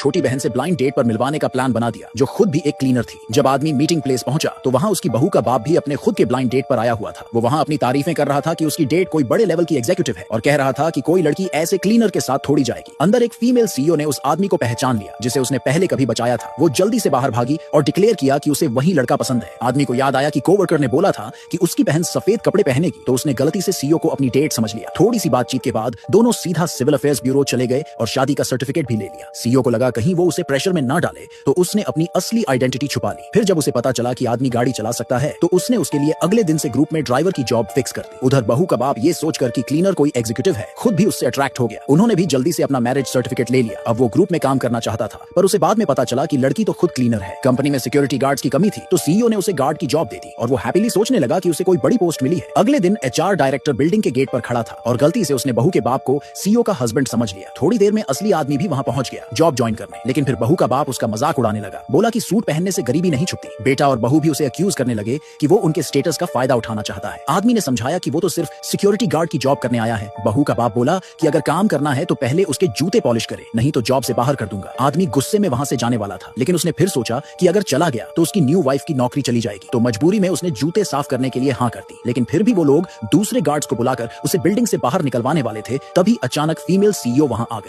छोटी बहन से ब्लाइंड डेट पर मिलवाने का प्लान बना दिया, जो खुद भी एक क्लीनर थी। जब आदमी मीटिंग प्लेस पहुंचा तो वहां उसकी बहू का बाप भी अपने खुद के ब्लाइंड डेट पर आया हुआ था। वो वहां अपनी तारीफें कर रहा था कि उसकी डेट कोई बड़े लेवल की एग्जीक्यूटिव है और कह रहा था कि कोई लड़की ऐसे क्लीनर के साथ थोड़ी जाएगी। अंदर एक फीमेल सीईओ ने उस आदमी को पहचान लिया जिसे उसने पहले कभी बचाया था। वो जल्दी से बाहर भागी और डिक्लेयर किया कि उसे वही लड़का पसंद है। आदमी को याद आया कि कोवर्कर ने बोला था कि उसकी बहन सफेद कपड़े पहनेगी, तो उसने गलती से सीईओ को अपनी डेट समझ लिया। थोड़ी सी बातचीत के बाद दोनों सीधा सिविल अफेयर्स ब्यूरो चले गए और शादी का सर्टिफिकेट भी ले लिया। सीईओ को लगा कहीं वो उसे प्रेशर में ना डाले, तो उसने अपनी असली आइडेंटिटी छुपा ली। फिर जब उसे पता चला कि आदमी गाड़ी चला सकता है तो उसने उसके लिए अगले दिन से ग्रुप में ड्राइवर की जॉब फिक्स कर दी। उधर बहू का बाप ये सोचकर कि क्लीनर कोई एग्जीक्यूटिव है, खुद भी उससे अट्रैक्ट हो गया। उन्होंने भी जल्दी से अपना मैरिज सर्टिफिकेट ले लिया। अब वो ग्रुप में काम करना चाहता था, पर उसे बाद में पता चला कि लड़की तो खुद क्लीनर है। कंपनी में सिक्योरिटी गार्ड्स की कमी थी, तो सीईओ ने उसे गार्ड की जॉब दे दी और वो हैप्पीली सोचने लगा कि उसे कोई बड़ी पोस्ट मिली है। अगले दिन एचआर डायरेक्टर बिल्डिंग के गेट पर खड़ा था और गलती से उसने बहू के बाप को सीईओ का हस्बैंड समझ लिया। थोड़ी देर में असली आदमी भी वहां पहुंच गया जॉब ज्वाइन करने, लेकिन फिर बहू का बाप उसका मजाक उड़ाने लगा। बोला कि सूट पहनने से गरीबी नहीं छुपती। बेटा और बहू भी उसे अक्यूज करने लगे कि वो उनके स्टेटस का फायदा उठाना चाहता है। आदमी ने समझाया कि वो तो सिर्फ सिक्योरिटी गार्ड की जॉब करने आया है। बहू का बाप बोला कि अगर काम करना है तो पहले उसके जूते पॉलिश करे, नहीं तो जॉब से बाहर कर दूंगा। आदमी गुस्से में वहां से जाने वाला था, लेकिन उसने फिर सोचा कि अगर चला गया तो उसकी न्यू वाइफ की नौकरी चली जाएगी, तो मजबूरी में उसने जूते साफ करने के लिए हाँ कर दी। लेकिन फिर भी वो लोग दूसरे गार्ड्स को बुलाकर उसे बिल्डिंग से बाहर निकलवाने वाले थे। तभी अचानक फीमेल सीईओ वहां आ गई।